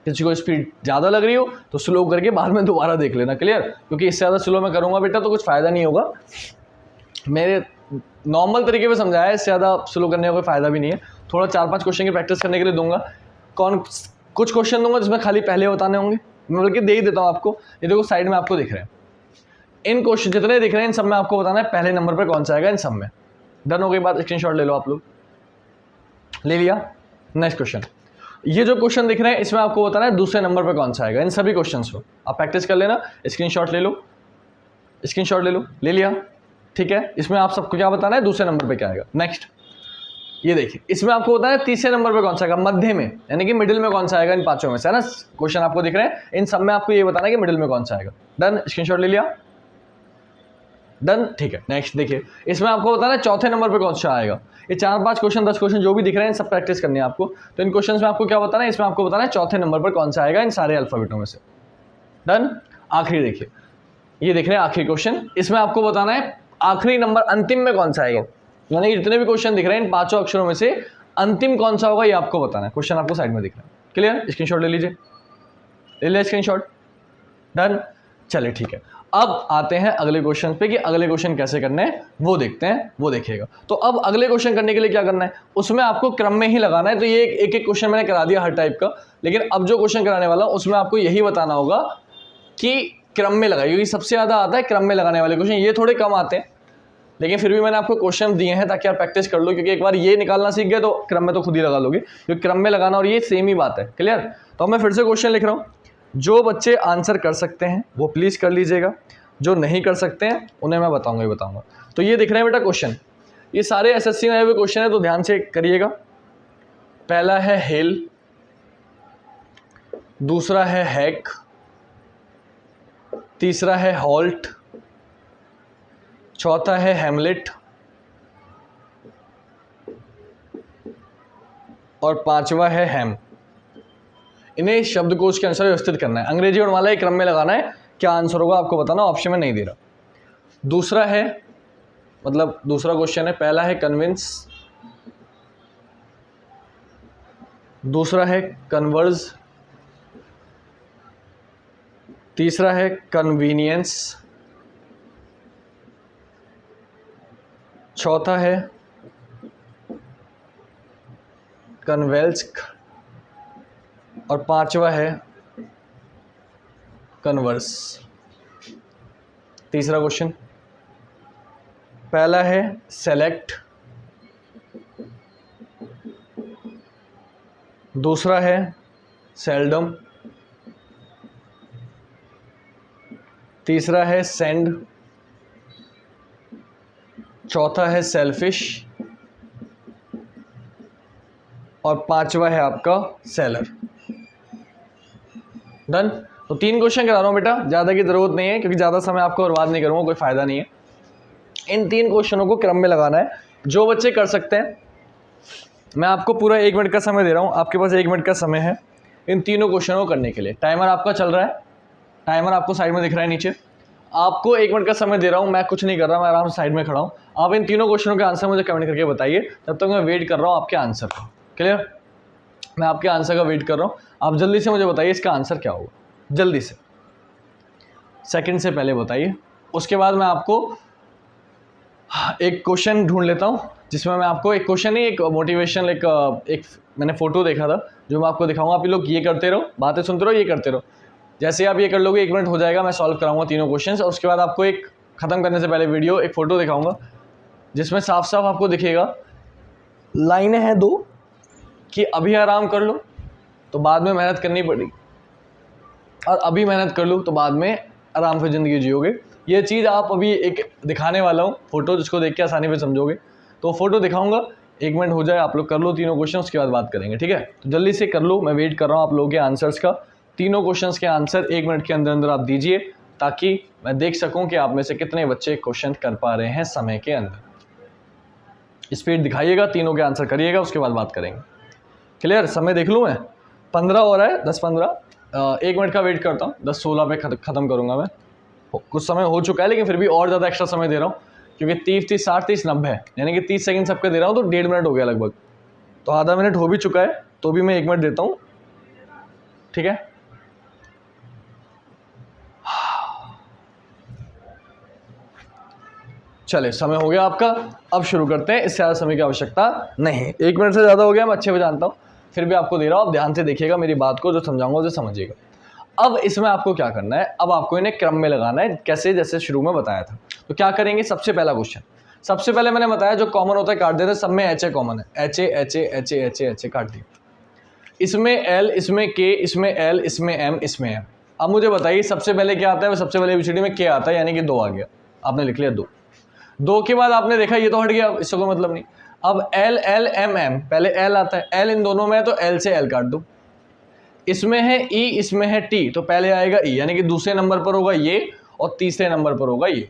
किसी को स्पीड ज़्यादा लग रही हो तो स्लो करके बाद में दोबारा देख लेना, क्लियर? क्योंकि इससे ज़्यादा स्लो मैं करूँगा बेटा तो कुछ फ़ायदा नहीं होगा। मेरे नॉर्मल तरीके पे समझाया है, इससे ज़्यादा स्लो करने का कोई फ़ायदा भी नहीं है। थोड़ा 4-5 क्वेश्चन की प्रैक्टिस करने के लिए दूंगा। कुछ क्वेश्चन दूंगा जिसमें खाली पहले बताने होंगे, मैं बल्कि दे ही देता हूँ आपको। ये देखो साइड में आपको दिख रहे हैं, इन क्वेश्चन जितने दिख रहे हैं इन सब में आपको बताना है पहले नंबर पर कौन सा आएगा इन सब में। डन हो गई बात? स्क्रीनशॉट ले लो आप लोग। ले लिया? Next question. ये जो क्वेश्चन दिख रहे हैं इसमें आपको बताना है दूसरे नंबर पर कौन सा आएगा इन सभी क्वेश्चंस को। आप प्रैक्टिस कर लेना, स्क्रीनशॉट ले लो, स्क्रीनशॉट ले लो। ले लिया? ठीक है। इसमें आप सबको क्या बताना है? दूसरे नंबर पे क्या आएगा। नेक्स्ट ये देखिए, इसमें आपको बताना है तीसरे नंबर पे कौन सा आएगा, मध्य में, यानी कि मिडिल में कौन सा आएगा इन पांचों में से, है ना? क्वेश्चन आपको दिख रहे हैं, इन सब में आपको ये बताना है कि मिडिल में कौन सा आएगा। डन? स्क्रीनशॉट ले लिया? डन? ठीक है। नेक्स्ट देखिए, इसमें आपको बताना है चौथे नंबर पे कौन सा आएगा। ये 4-5 क्वेश्चन 10 क्वेश्चन जो भी दिख रहे हैं सब प्रैक्टिस करनी है आपको। तो इन क्वेश्चन में आपको क्या बताना है? इसमें आपको बताना है चौथे नंबर पर कौन सा आएगा इन सारे अल्फाबेटों में से। डन? आखिरी देखिए, ये देख रहे हैं आखिरी क्वेश्चन, इसमें आपको बताना है आखिरी नंबर अंतिम में कौन सा आएगा, यानी कि जितने भी क्वेश्चन दिख रहे हैं इन 5 अक्षरों में से अंतिम कौन सा होगा ये आपको बताना है। क्वेश्चन आपको साइड में दिख रहा है, क्लियर? स्क्रीनशॉट ले लीजिए, ले लिया स्क्रीनशॉट? डन? चलिए ठीक है। अब आते हैं अगले क्वेश्चन पे कि अगले क्वेश्चन कैसे करने हैं वो देखते हैं, वो देखिएगा। तो अब अगले क्वेश्चन करने के लिए क्या करना है, उसमें आपको क्रम में ही लगाना है। तो ये एक एक क्वेश्चन मैंने करा दिया हर टाइप का, लेकिन अब जो क्वेश्चन कराने वाला हूं उसमें आपको यही बताना होगा कि क्रम में लगाइए, क्योंकि सबसे ज़्यादा आता है क्रम में लगाने वाले क्वेश्चन। ये थोड़े कम आते हैं, लेकिन फिर भी मैंने आपको क्वेश्चन दिए हैं ताकि आप प्रैक्टिस कर लो, क्योंकि एक बार ये निकालना सीख गए तो क्रम में तो खुद ही लगा लोगे, क्योंकि क्रम में लगाना और ये सेम ही बात है, क्लियर? तो मैं फिर से क्वेश्चन लिख रहा हूँ। जो बच्चे आंसर कर सकते हैं वो प्लीज़ कर लीजिएगा, जो नहीं कर सकते हैं उन्हें मैं बताऊंगा ही बताऊंगा। तो ये दिख रहे हैं बेटा क्वेश्चन, ये सारे एसएससी में आए हुए क्वेश्चन है, तो ध्यान से करिएगा। पहला है हेल, दूसरा है हैक, तीसरा है हॉल्ट, चौथा है हैमलेट और पांचवा है हैम। इन्हें शब्दकोश के अनुसार व्यवस्थित करना है, अंग्रेजी वर्णमाला क्रम में लगाना है। क्या आंसर होगा आपको बताना, ऑप्शन में नहीं दे रहा। दूसरा है, मतलब दूसरा क्वेश्चन है, पहला है कन्विंस, दूसरा है कन्वर्ज, तीसरा है कन्वीनियंस, चौथा है कन्वेल्स और पांचवा है कन्वर्स। तीसरा क्वेश्चन, पहला है सेलेक्ट, दूसरा है सेल्डम, तीसरा है सेंड, चौथा है सेल्फिश और पांचवा है आपका सेलर। डन? तो 3 क्वेश्चन करा रहा हूँ बेटा, ज़्यादा की ज़रूरत नहीं है क्योंकि ज़्यादा समय आपको बर्बाद नहीं करूँगा, कोई फ़ायदा नहीं है। इन 3 क्वेश्चनों को क्रम में लगाना है। जो बच्चे कर सकते हैं, मैं आपको पूरा 1 मिनट का समय दे रहा हूँ, आपके पास 1 मिनट का समय है इन तीनों क्वेश्चनों को करने के लिए। टाइमर आपका चल रहा है, टाइमर आपको साइड में दिख रहा है नीचे। आपको 1 मिनट का समय दे रहा हूँ, मैं कुछ नहीं कर रहा, मैं आराम से साइड में खड़ा हूँ। आप इन तीनों क्वेश्चनों के आंसर मुझे कमेंट करके बताइए, तब तक मैं वेट कर रहा हूँ आपके आंसर का, क्लियर? मैं आपके आंसर का वेट कर रहा हूँ, आप जल्दी से मुझे बताइए इसका आंसर क्या होगा, जल्दी से, सेकंड से पहले बताइए। उसके बाद मैं आपको एक क्वेश्चन ढूंढ लेता हूँ जिसमें मैं आपको एक क्वेश्चन ही, एक मोटिवेशन, एक मैंने फोटो देखा था जो मैं आपको दिखाऊंगा। आप लोग ये करते रहो, बातें सुनते रहो, ये करते रहो। जैसे आप ये कर लोगे 1 मिनट हो जाएगा, मैं सॉल्व कराऊंगा तीनों क्वेश्चन, और उसके बाद आपको एक ख़त्म करने से पहले वीडियो एक फ़ोटो दिखाऊंगा जिसमें साफ साफ आपको दिखेगा, लाइनें हैं 2 कि अभी आराम कर लो, तो बाद में मेहनत करनी पड़ेगी, और अभी मेहनत कर लूँ तो बाद में आराम से ज़िंदगी जियोगे। ये चीज़ आप अभी एक दिखाने वाला हूँ फोटो, जिसको देख के आसानी से समझोगे। तो फोटो दिखाऊंगा, 1 मिनट हो जाए, आप लोग कर लो तीनों क्वेश्चन, उसके बाद बात करेंगे, ठीक है। तो जल्दी से कर लो, मैं वेट कर रहा हूँ आप लोगों के आंसर्स का। तीनों क्वेश्चंस के आंसर 1 मिनट के अंदर अंदर आप दीजिए, ताकि मैं देख सकूं कि आप में से कितने बच्चे क्वेश्चन कर पा रहे हैं समय के अंदर। स्पीड दिखाइएगा, तीनों के आंसर करिएगा, उसके बाद बात करेंगे। क्लियर? समय देख लूँ मैं, 15 हो रहा है, 10-15, 1 मिनट का वेट करता हूँ, 10-16 पे ख़त्म करूँगा मैं। कुछ समय हो चुका है, लेकिन फिर भी और ज़्यादा एक्स्ट्रा समय दे रहा हूँ, क्योंकि 30, 60, 30, 90 है, यानी कि 30 सेकंड सबके दे रहा हूँ, तो 1.5 मिनट हो गया लगभग। तो आधा मिनट हो भी चुका है, तो भी मैं 1 मिनट देता हूँ, ठीक है। चले, समय हो गया आपका, अब शुरू करते हैं। इससे ज़्यादा समय की आवश्यकता नहीं, 1 मिनट से ज़्यादा हो गया, मैं अच्छे से जानता हूँ, फिर भी आपको दे रहा हूँ। आप ध्यान से देखिएगा मेरी बात को, जो समझाऊंगा उसे समझिएगा। अब इसमें आपको क्या करना है, अब आपको इन्हें क्रम में लगाना है, कैसे, जैसे शुरू में बताया था। तो क्या करेंगे, सबसे पहला क्वेश्चन, सबसे पहले मैंने बताया जो कॉमन होता है काट देते हैं, सब में एच ए कॉमन है, एच ए काट दिया। इसमें एल, इसमें के, इसमें एल, इसमें एम, इसमें एम। अब मुझे बताइए सबसे पहले क्या आता है, वो सबसे पहले एबीसीडी में के आता है, यानी कि 2 आ गया, आपने लिख लिया 2। 2 के बाद आपने देखा ये तो हट गया, इससे कोई मतलब नहीं। अब एल एल एम एम, पहले एल आता है, एल इन दोनों में है तो एल से एल काट दो। इसमें है ई, इसमें है टी, तो पहले आएगा ई, यानी कि दूसरे नंबर पर होगा ये, और तीसरे नंबर पर होगा ये।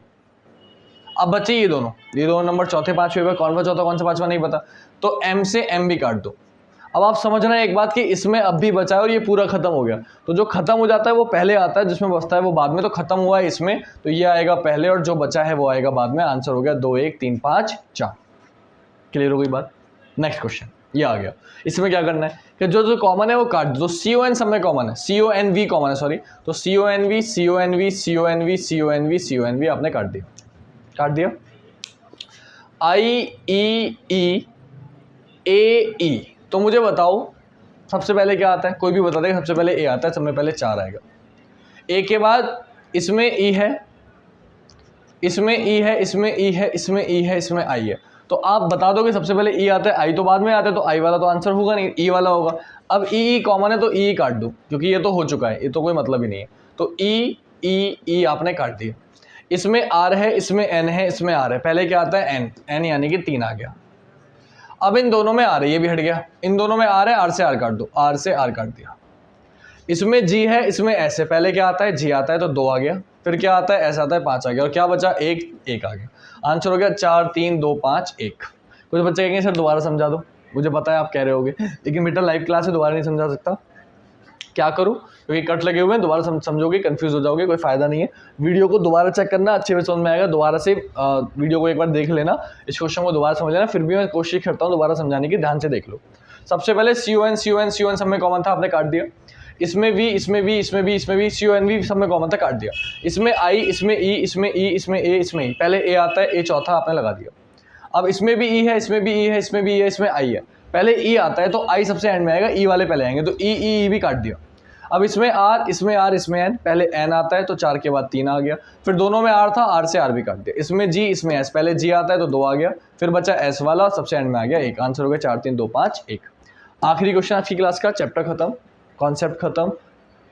अब बचे ये दोनों नंबर, चौथे पांचवे पे कौन सा चौथा कौन सा पांचवा नहीं पता, तो एम से एम भी काट दो। अब आप समझना है एक बात कि इसमें अब भी बचा है और ये पूरा खत्म हो गया, तो जो खत्म हो जाता है वो पहले आता है, जिसमें बचता है वो बाद में। तो खत्म हुआ है इसमें, तो ये आएगा पहले, और जो बचा है वो आएगा बाद में। आंसर हो गया 2, 1, 3, 5, 4। क्लियर हो गई बात? नेक्स्ट क्वेश्चन ये आ गया। इसमें क्या करना है कि जो कॉमन है वो काट दो। CON सब में कॉमन है, CONV कॉमन है, सॉरी, तो CONV CONV CONV CONV CONV आपने काट दिया। IEEAE, तो मुझे बताओ सबसे पहले क्या आता है, कोई भी बता देगा। सबसे पहले ए आता है, सब में पहले 4 आएगा। ए के बाद इसमें ई है, इसमें ई है, इसमें ई है, इसमें ई है, इसमें आई है। तो आप बता दो कि सबसे पहले ई आता है, आई तो बाद में आता है, तो आई वाला तो आंसर होगा नहीं, ई वाला होगा। अब ई कॉमन है तो ई काट दो, क्योंकि ये तो हो चुका है, ये तो कोई मतलब ही नहीं है। तो ई आपने काट दिया। इसमें आर है, इसमें एन है, इसमें आर है। पहले क्या आता है, एन यानी कि 3 आ गया। अब इन दोनों में आर है, ये भी हट गया। इन दोनों में आर है, आर से आर काट दो, आर से आर काट दिया। इसमें जी है, इसमें एस है। पहले क्या आता है, जी आता है, तो 2 आ गया। फिर क्या आता है, एस आता है, 5 आ गया। और क्या बचा, एक आ गया। आंसर हो गया 4, 3, 2, 5, 1। कुछ बच्चे कहेंगे सर दोबारा समझा दो, मुझे पता है आप कह रहे होगे, लेकिन बेटा लाइव क्लास में दोबारा नहीं समझा सकता। क्या करूँ, क्योंकि कट लगे हुए हैं, दोबारा समझोगे कंफ्यूज हो जाओगे, कोई फायदा नहीं है। वीडियो को दोबारा चेक करना, अच्छे से समझ में आएगा। दोबारा से वीडियो को एक बार देख लेना, इस क्वेश्चन को दोबारा समझ लेना। फिर भी मैं कोशिश करता हूँ दोबारा समझाने की, ध्यान से देख लो। सबसे पहले CON सब में कॉमन था, आपने काट दिया। इसमें V, इसमें V, इसमें V, इसमें V, CONV सब में कॉमन था, काट दिया। इसमें I, इसमें E, इसमें E, इसमें A, इसमें E। पहले A आता है, A चौथा आपने लगा दिया। अब इसमें भी E है, इसमें भी E है, इसमें भी E है, इसमें I है। पहले E आता है तो I सबसे एंड में आएगा, E वाले पहले आएंगे, तो E भी काट दिया। अब इसमें R, इसमें R, इसमें N, पहले N आता है तो 4 के बाद 3 आ गया। फिर दोनों में R था, R से R भी काट दिया। इसमें G, इसमें S, पहले G आता है तो 2 आ गया। फिर बचा S वाला, सबसे एंड में आ गया 1। आंसर हो गया 4, 3, 2, 5, 1। आखिरी क्वेश्चन आज की क्लास का। चैप्टर खत्म, कॉन्सेप्ट खत्म,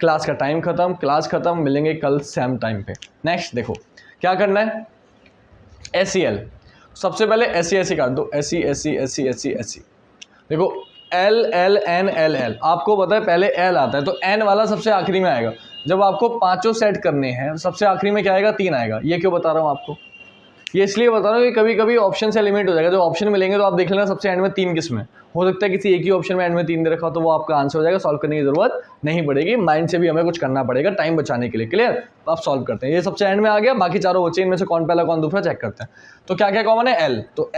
क्लास का टाइम खत्म, क्लास खत्म। मिलेंगे कल सेम टाइम पे। नेक्स्ट देखो क्या करना है, SEL। सबसे पहले SE काट दो, SE। देखो L, आपको पता है पहले L आता है, तो N वाला सबसे आखिरी में आएगा। जब आपको 5 सेट करने हैं, सबसे आखिरी में क्या आएगा, 3 आएगा। ये क्यों बता रहा हूँ आपको, ये इसलिए बता रहा हूँ कि कभी कभी ऑप्शन से लिमिट हो जाएगा। जो ऑप्शन मिलेंगे तो आप देख लेना सबसे एंड में 3 किस्में हो सकता है, किसी एक ही ऑप्शन में एंड में 3 दे रखा हो, तो वो आपका आंसर हो जाएगा। सॉल्व करने की जरूरत नहीं पड़ेगी, माइंड से भी हमें कुछ करना पड़ेगा टाइम बचाने के लिए। क्लियर? आप सॉल्व करते हैं। ये सबसे एंड में आ गया, बाकी चारों बच्चे, इनमें से कौन पहला कौन दूसरा चेक करते हैं। तो क्या क्या कॉमन है, L, तो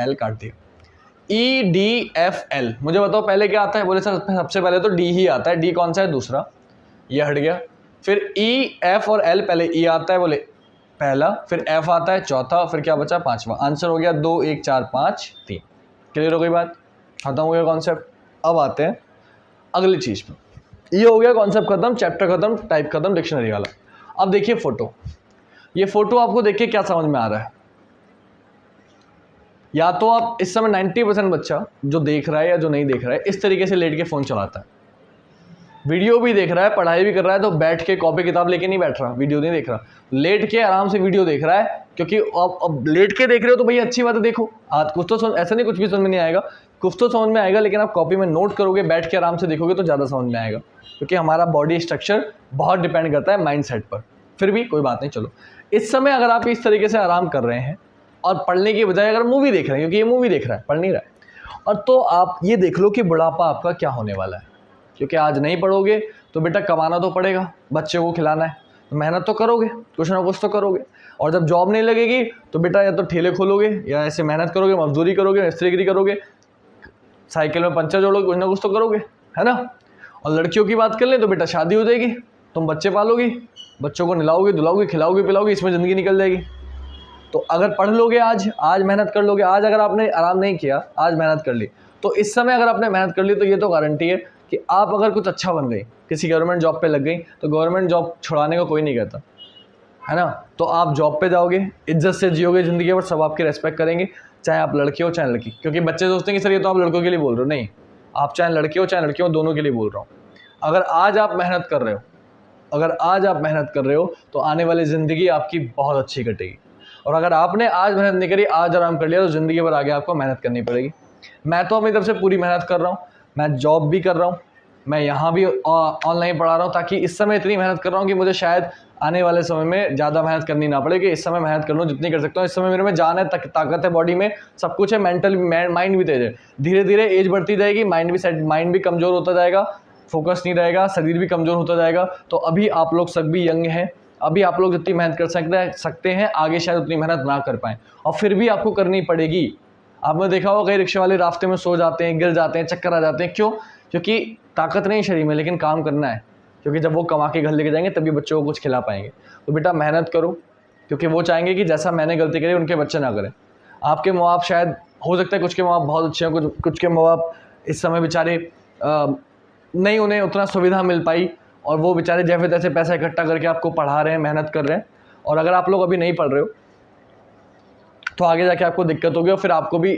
L काट दिया। EDFL, मुझे बताओ पहले क्या आता है, बोले सर सबसे पहले तो D ही आता है। D कौन सा है, दूसरा, ये हट गया। फिर EF और L, पहले E आता है, बोले पहला, फिर F आता है चौथा, फिर क्या बचा, 5वां। आंसर हो गया 2, 1, 4, 5, 3। क्लियर हो गई बात, खत्म हो गया कॉन्सेप्ट। अब आते हैं अगली चीज पे। ये हो गया कॉन्सेप्ट खत्म, चैप्टर खत्म, टाइप खत्म, डिक्शनरी वाला। अब देखिए फोटो, ये फोटो आपको देख के क्या समझ में आ रहा है, या तो आप इस समय 90% बच्चा जो देख रहा है या जो नहीं देख रहा है इस तरीके से लेट के फ़ोन चलाता है, वीडियो भी देख रहा है, पढ़ाई भी कर रहा है, तो बैठ के कॉपी किताब लेके नहीं बैठ रहा, वीडियो नहीं देख रहा, लेट के आराम से वीडियो देख रहा है। क्योंकि अब लेट के देख रहे हो तो भैया अच्छी बात है, देखो आज कुछ तो ऐसा नहीं कुछ भी समझ में नहीं आएगा, कुछ तो समझ में आएगा, लेकिन आप कॉपी में नोट करोगे, बैठ के आराम से देखोगे तो ज़्यादा समझ में आएगा। क्योंकि हमारा बॉडी स्ट्रक्चर बहुत डिपेंड करता है माइंड सेट पर। फिर भी कोई बात नहीं, चलो इस समय अगर आप इस तरीके से आराम कर रहे हैं और पढ़ने की बजाय अगर मूवी देख रहे हैं, क्योंकि ये मूवी देख रहा है, पढ़ नहीं रहा है, और तो आप ये देख लो कि बुढ़ापा आपका क्या होने वाला है। क्योंकि आज नहीं पढ़ोगे तो बेटा कमाना तो पड़ेगा, बच्चे को खिलाना है, तो मेहनत तो करोगे, कुछ ना कुछ तो करोगे। और जब जॉब नहीं लगेगी तो बेटा या तो ठेले खोलोगे या ऐसे मेहनत करोगे, मजदूरी करोगे, मिस्त्रीगिरी करोगे, साइकिल में पंचर जोड़ोगे, कुछ ना कुछ तो करोगे, है ना। और लड़कियों की बात कर लें तो बेटा शादी हो जाएगी, तुम बच्चे पालोगी, बच्चों को नहलाओगे, धुलाओगे, खिलाओगे, पिलाओगे, इसमें ज़िंदगी निकल जाएगी। तो अगर पढ़ लोगे, आज मेहनत कर लोगे, आज अगर आपने आराम नहीं किया, आज मेहनत कर ली, तो इस समय अगर आपने मेहनत कर ली तो ये तो गारंटी है कि आप अगर कुछ अच्छा बन गई, किसी गवर्नमेंट जॉब पे लग गई, तो गवर्नमेंट जॉब छुड़ाने को कोई नहीं कहता, है ना। तो आप जॉब पे जाओगे, इज्जत से जियोगे ज़िंदगी भर, सब आपकी रेस्पेक्ट करेंगे, चाहे आप लड़के हो चाहे लड़की। क्योंकि बच्चे सोचते हैं कि सर ये तो आप लड़कों के लिए बोल रहे हो, नहीं, आप चाहे लड़के हो चाहे लड़की हो, दोनों के लिए बोल रहा हूँ। अगर आज आप मेहनत कर रहे हो, तो आने वाली ज़िंदगी आपकी बहुत अच्छी कटेगी। और अगर आपने आज मेहनत नहीं करी, आज आराम कर लिया, तो ज़िंदगी भर आगे आपको मेहनत करनी पड़ेगी। मैं तो अपनी तरफ से पूरी मेहनत कर रहा हूँ, मैं जॉब भी कर रहा हूँ, मैं यहाँ भी ऑनलाइन पढ़ा रहा हूँ, ताकि इस समय इतनी मेहनत कर रहा हूँ कि मुझे शायद आने वाले समय में ज़्यादा मेहनत करनी ना पड़े, कि इस समय मेहनत कर लूँ जितनी कर सकता हूँ। इस समय मेरे में जान है, ताकत है बॉडी में, सब कुछ है, मेंटल माइंड भी तेज है। धीरे धीरे एज बढ़ती जाएगी, माइंड भी कमज़ोर होता जाएगा, फोकस नहीं रहेगा, शरीर भी कमज़ोर होता जाएगा। तो अभी आप लोग सब भी यंग हैं, अभी आप लोग जितनी मेहनत कर सकते हैं, आगे शायद उतनी मेहनत ना कर पाएँ, और फिर भी आपको करनी पड़ेगी। आपने देखा होगा कई रिक्शे वाले रास्ते में सो जाते हैं, गिर जाते हैं, चक्कर आ जाते हैं, क्यों? क्योंकि ताकत नहीं शरीर में, लेकिन काम करना है। क्योंकि जब वो कमा के घर लेके जाएंगे तभी बच्चों को कुछ खिला पाएंगे। तो बेटा मेहनत करो, क्योंकि वो चाहेंगे कि जैसा मैंने गलती करी उनके बच्चे ना करें। आपके माँ बाप शायद, हो सकता है कुछ के माँ बाप बहुत अच्छे हैं, कुछ के माँ बाप इस समय बेचारे नहीं, उन्हें उतना सुविधा मिल पाई, और वो बेचारे जैसे तैसे पैसा इकट्ठा करके आपको पढ़ा रहे हैं, मेहनत कर रहे हैं। और अगर आप लोग अभी नहीं पढ़ रहे हो तो आगे जाके आपको दिक्कत होगी, और फिर आपको भी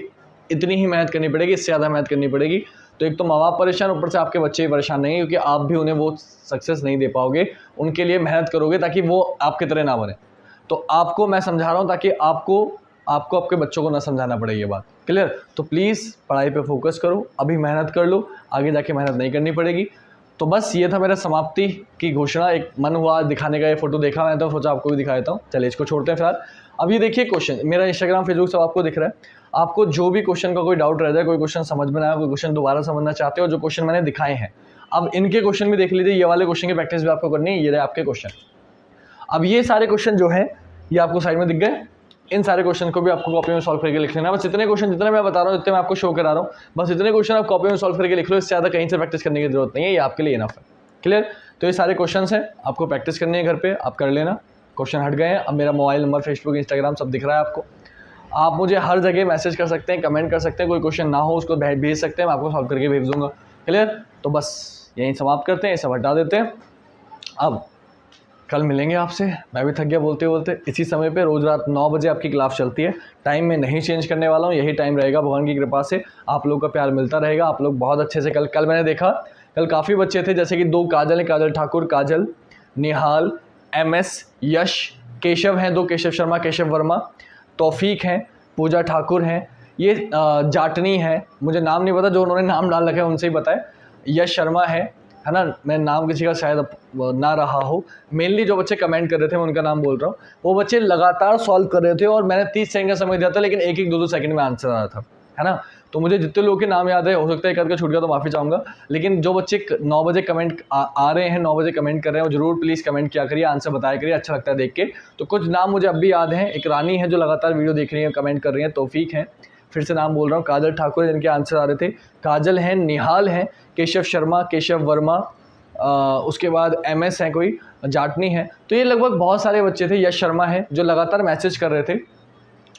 इतनी ही मेहनत करनी पड़ेगी, इससे ज़्यादा मेहनत करनी पड़ेगी। तो एक तो माँ बाप परेशान, ऊपर से आपके बच्चे भी परेशान नहीं, क्योंकि आप भी उन्हें वो सक्सेस नहीं दे पाओगे। उनके लिए मेहनत करोगे ताकि वो आपके तरह ना बने। तो आपको मैं समझा रहा हूँ ताकि आपको आपके बच्चों को ना समझाना पड़े ये बात, क्लियर। तो प्लीज़ पढ़ाई पे फोकस करो, अभी मेहनत कर लो, आगे जाके मेहनत नहीं करनी पड़ेगी। तो बस ये था मेरा समाप्ति की घोषणा। एक मन हुआ दिखाने का, ये फोटो देखा मैं तो सोचा आपको भी दिखा देता हूँ। चलिए इसको छोड़ते हैं फिलहाल। अब ये देखिए क्वेश्चन, मेरा इंस्टाग्राम फेसबुक सब आपको दिख रहा है। आपको जो भी क्वेश्चन का कोई डाउट रह जाए, कोई क्वेश्चन समझ में ना आया, कोई क्वेश्चन दोबारा समझना चाहते हो, जो क्वेश्चन मैंने दिखाए हैं, अब इनके क्वेश्चन भी देख लीजिए। ये वाले क्वेश्चन की प्रैक्टिस भी आपको करनी है, ये रहे आपके क्वेश्चन। अब ये सारे क्वेश्चन जो है ये आपको साइड में दिख गए, इन सारे क्वेश्चन को भी आपको कॉपी में सॉल्व करके लिख लेना। बस इतने क्वेश्चन जितने मैं बता रहा हूँ, जितने मैं आपको शो करा रहा हूँ, बस इतने क्वेश्चन आप कॉपी में सॉल्व करके लिख लो। इससे ज़्यादा कहीं से प्रैक्टिस करने की जरूरत नहीं है, ये आपके लिए इनफ है, क्लियर। तो ये सारे क्वेश्चन हैं, आपको प्रैक्टिस करनी है घर पे, आप कर लेना। क्वेश्चन हट गए हैं। अब मेरा मोबाइल नंबर, फेसबुक, इंस्टाग्राम सब दिख रहा है आपको। आप मुझे हर जगह मैसेज कर सकते हैं, कमेंट कर सकते हैं, कोई क्वेश्चन ना हो उसको भेज सकते हैं, मैं आपको सॉल्व करके भेज दूंगा, क्लियर। तो बस यहीं समाप्त करते हैं, ये सब हटा देते हैं। अब कल मिलेंगे आपसे, मैं भी थक गया बोलते बोलते। इसी समय पे रोज़ रात 9 बजे आपकी क्लास चलती है। टाइम में नहीं चेंज करने वाला हूँ, यही टाइम रहेगा, भगवान की कृपा से आप लोग का प्यार मिलता रहेगा। आप लोग बहुत अच्छे से कल मैंने देखा, कल काफ़ी बच्चे थे, जैसे कि 2 काजल हैं, काजल ठाकुर, काजल, निहाल, MS, यश, केशव हैं 2, केशव शर्मा, केशव वर्मा, तौफीक हैं, पूजा ठाकुर हैं, ये जाटनी है, मुझे नाम नहीं पता, जो उन्होंने नाम डाल रखा है उनसे ही पता है, यश शर्मा है ना। मैं नाम किसी का शायद ना रहा हो। मेनली जो बच्चे कमेंट कर रहे थे, मैं उनका नाम बोल रहा हूँ, वो बच्चे लगातार सॉल्व कर रहे थे, और मैंने 30 सेकंड का समय दिया था, लेकिन 1-1, 2-2 सेकंड में आंसर आ रहा था, है ना। तो मुझे जितने लोगों के नाम याद है, हो सकता है एक आध का छूट गया तो माफ़ी चाहूँगा, लेकिन जो बच्चे 9 बजे कमेंट आ रहे हैं, 9 बजे कमेंट कर रहे हैं, वो जरूर प्लीज़ कमेंट किया करिए, आंसर बताया करिए, अच्छा लगता है देख के। तो कुछ नाम मुझे अब भी याद हैं। एक रानी है जो लगातार वीडियो देख रही है, कमेंट कर रही है, तौफीक है, फिर से नाम बोल रहा हूँ, काजल ठाकुर है जिनके आंसर आ रहे थे, काजल हैं, निहाल हैं, केशव शर्मा, केशव वर्मा, उसके बाद MS है, कोई जाटनी है। तो ये लगभग बहुत सारे बच्चे थे, यश शर्मा है, जो लगातार मैसेज कर रहे थे,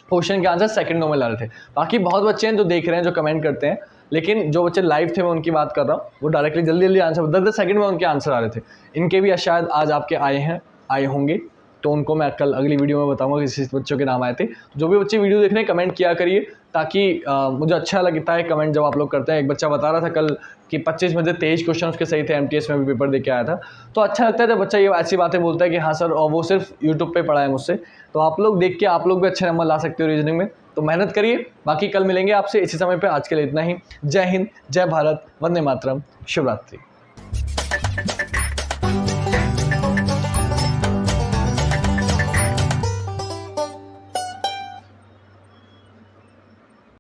क्वेश्चन के आंसर सेकंडों में ला रहे थे। बाकी बहुत बच्चे हैं जो देख रहे हैं, जो कमेंट करते हैं, लेकिन जो बच्चे लाइव थे मैं उनकी बात कर रहा हूँ, वो डायरेक्टली जल्दी आंसर 10-10 सेकंड में उनके आंसर आ रहे थे। इनके भी शायद आज आपके आए होंगे, तो उनको मैं कल अगली वीडियो में बताऊंगा किस बच्चों के नाम आए थे। जो भी बच्चे वीडियो देख रहे हैं कमेंट किया करिए, ताकि मुझे अच्छा लगता है कमेंट जब आप लोग करते हैं। एक बच्चा बता रहा था कल कि 25 में से 23 क्वेश्चन उसके सही थे, एमटीएस में भी पेपर दे के आया था। तो अच्छा लगता है जब बच्चा ये ऐसी बातें बोलता है कि हाँ सर, और वो सिर्फ यूट्यूब पे पढ़ा है मुझसे। तो आप लोग देख के आप लोग भी अच्छे नंबर ला सकते हो रीजनिंग में, तो मेहनत करिए। बाकी कल मिलेंगे आपसे इसी समय पे। आज के लिए इतना ही। जय हिंद, जय भारत, वंदे मातरम, शिवरात्रि।